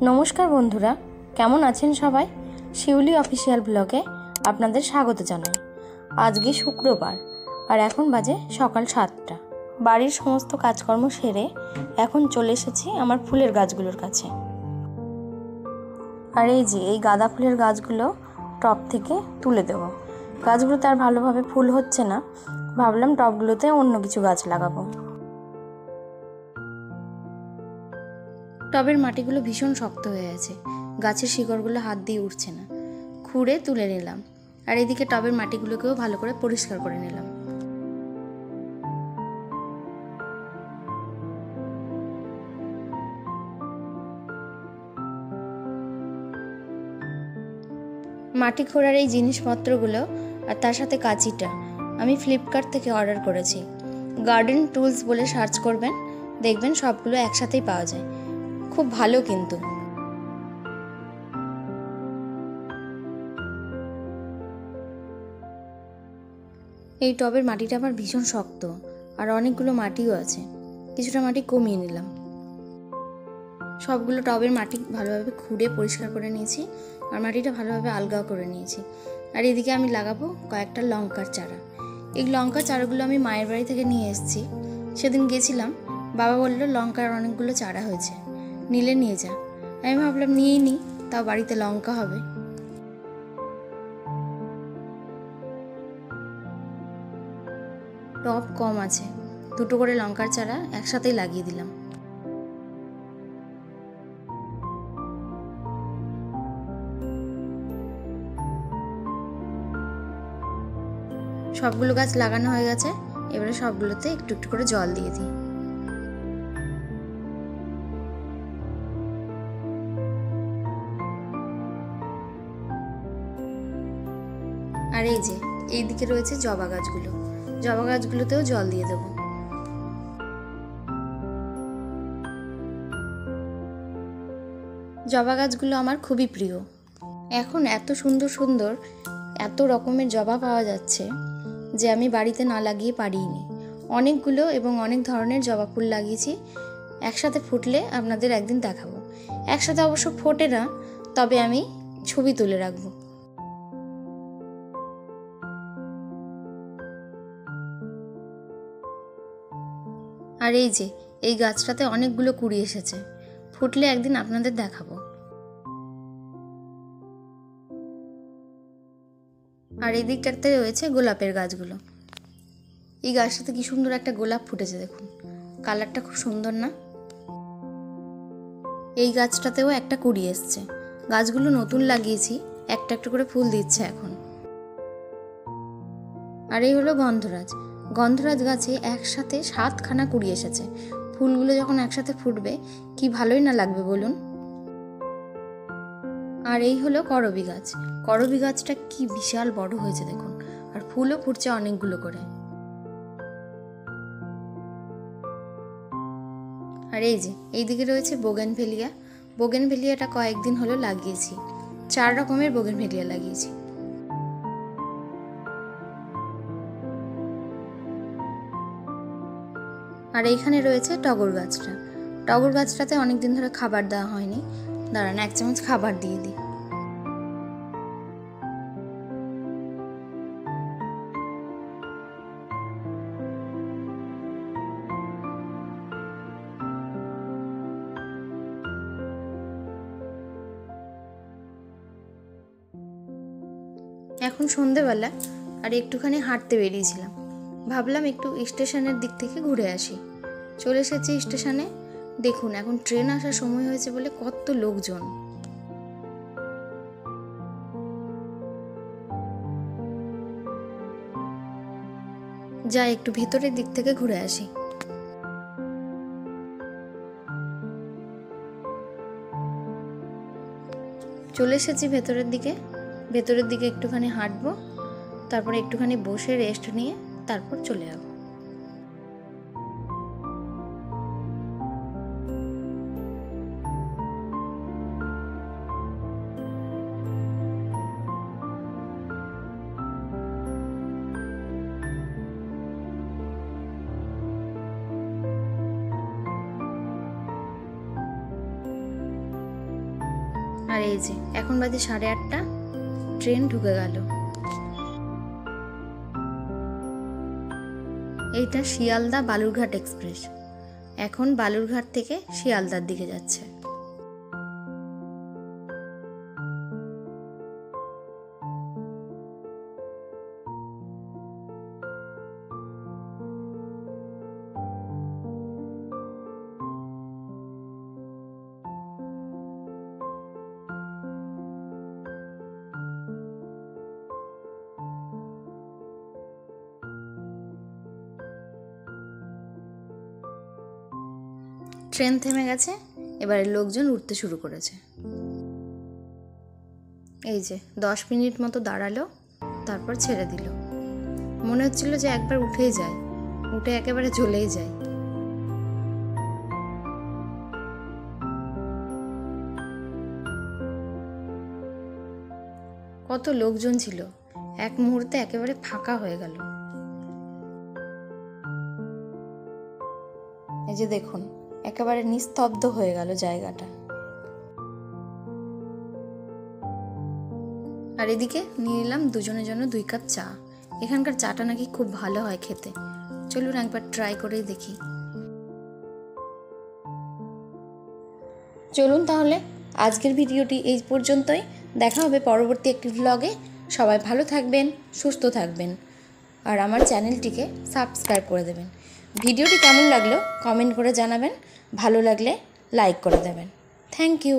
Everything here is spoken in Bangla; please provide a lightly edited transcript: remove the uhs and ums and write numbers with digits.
নমস্কার বন্ধুরা, কেমন আছেন সবাই? শিউলি অফিসিয়াল ব্লগে আপনাদের স্বাগত জানাই। আজকে শুক্রবার আর এখন বাজে সকাল 7টা। বাড়ির সমস্ত কাজকর্ম সেরে এখন চলে এসেছি আমার ফুলের গাছগুলোর কাছে। আর এই যে এই গাঁদা ফুলের গাছগুলো টব থেকে তুলে দেব। গাছগুলোতে আর ভালোভাবে ফুল হচ্ছে না, ভাবলাম টবগুলোতে অন্য কিছু গাছ লাগাবো। টবের মাটিগুলো ভীষণ শক্ত হয়ে আছে, গাছের শিকড়গুলো হাত দিয়ে উঠছে না। খুঁড়ে তুলে নিলাম আর এদিকে টবের মাটিগুলোকেও ভালো করে পরিষ্কার করে নিলাম। মাটি খোঁড়ার এই জিনিসপত্রগুলো আর তার সাথে কাঁচিটা আমি ফ্লিপকার্ট থেকে অর্ডার করেছি। গার্ডেন টুলস বলে সার্চ করবেন, দেখবেন সবগুলো একসাথেই পাওয়া যায়। খুব ভালো কিন্তু। এই টবের মাটিটা আমার ভীষণ শক্ত আর অনেকগুলো মাটিও আছে, কিছুটা মাটি কমিয়ে নিলাম। সবগুলো টবের মাটি ভালোভাবে খুঁড়ে পরিষ্কার করে নিয়েছি আর মাটিটা ভালোভাবে আলগা করে নিয়েছি। আর এদিকে আমি লাগাবো কয়েকটা লঙ্কার চারা। এই লঙ্কার চারাগুলো আমি মায়ের বাড়ি থেকে নিয়ে এসেছি। সেদিন গেছিলাম, বাবা বললো লঙ্কার অনেকগুলো চারা হয়েছে, নিলে নিয়ে যা। আমি ভাবলাম নিয়েই নিই, তাও বাড়িতে লঙ্কা হবে। টব কম আছে, দুটো করে লঙ্কার চারা একসাথেই লাগিয়ে দিলাম। সবগুলো গাছ লাগানো হয়ে গেছে, এবারে সবগুলোতে একটু একটু করে জল দিয়ে দিই। আর এই যে এইদিকে রয়েছে জবা গাছগুলো, জবা গাছগুলোতেও জল দিয়ে দেব। জবা গাছগুলো আমার খুবই প্রিয়। এখন এত সুন্দর সুন্দর এত রকমের জবা পাওয়া যাচ্ছে যে আমি বাড়িতে না লাগিয়ে পারিনি। অনেকগুলো এবং অনেক ধরনের জবা ফুল লাগিয়েছি, একসাথে ফুটলে আপনাদের একদিন দেখাবো। একসাথে অবশ্য ফোটে না, তবে আমি ছবি তুলে রাখবো। আর এই যে এই গাছটাতে অনেকগুলো কুড়ি এসেছে, ফুটলে একদিন আপনাদের দেখাবো। আর এই দিকটাতে রয়েছে গোলাপের গাছগুলো। এই গাছটাতে কি সুন্দর একটা গোলাপ ফুটেছে, দেখুন কালারটা খুব সুন্দর না? এই গাছটাতেও একটা কুড়ি এসছে। গাছগুলো নতুন লাগিয়েছি, একটা একটা করে ফুল দিচ্ছে এখন। আর এই হলো গন্ধরাজ। গন্ধরাজ গাছে একসাথে 7খানা কুড়ি এসেছে। ফুলগুলো যখন একসাথে ফুটবে কি ভালোই না লাগবে বলুন। আর এই হলো করবী গাছ। করবী গাছটা কি বিশাল বড় হয়েছে দেখুন, আর ফুলও ফুটছে অনেকগুলো করে। আর এই যে এইদিকে রয়েছে বোগেনভেলিয়া। বোগেনভেলিয়াটা কয়েকদিন হলো লাগিয়েছি, 4 রকমের বোগেনভেলিয়া লাগিয়েছি। আর এইখানে রয়েছে টগর গাছটা। টগর গাছটাতে অনেকদিন ধরে খাবার দেওয়া হয়নি, দাঁড়ান 1 চামচ খাবার দিয়ে দিই। এখন সন্ধেবেলা আর একটুখানি হাঁটতে বেরিয়েছিলাম, ভাবলাম একটু স্টেশনের দিক থেকে ঘুরে আসি। চলে এসেছি স্টেশনে। দেখুন এখন ট্রেন আসার সময় হয়েছে বলে কত লোকজন। যাই একটু ভেতরের দিক থেকে ঘুরে আসি। চলে এসেছি ভেতরের দিকে। ভেতরের দিকে একটুখানি হাঁটবো, তারপরে একটুখানি বসে রেস্ট নিয়ে তারপর চলে যাবো। আর এই যে এখন বাজে 8:30, ট্রেন ঢুকে গেল। এইটা শিয়ালদা বালুরঘাট এক্সপ্রেস, এখন বালুরঘাট থেকে শিয়ালদার দিকে যাচ্ছে। ট্রেন থেমে গেছে, এবারে লোকজন উঠতে শুরু করেছে। এই যে 10 মিনিট মতো দাঁড়ালো, তারপর ছেড়ে দিল। মনে হচ্ছিল যে একবার উঠেই যায়, উঠে একেবারে চলেই যায়। কত লোকজন ছিল, এক মুহূর্তে একেবারে ফাঁকা হয়ে গেল। এই যে দেখুন, একেবারে নিস্তব্ধ হয়ে গেল জায়গাটা। আর এদিকে নিয়ে এলাম দুজনের জন্য 2 কাপ চা। এখানকার চাটা নাকি খুব ভালো হয় খেতে। চলুন একবার ট্রাই করেই দেখি। চলুন তাহলে আজকের ভিডিওটি এই পর্যন্তই। দেখা হবে পরবর্তী একটি ভ্লগে। সবাই ভালো থাকবেন, সুস্থ থাকবেন, আর আমার চ্যানেলটিকে সাবস্ক্রাইব করে দেবেন। ভিডিওটি কেমন লাগলো কমেন্ট করে জানাবেন, ভালো লাগলে লাইক করে দেবেন। Thank you.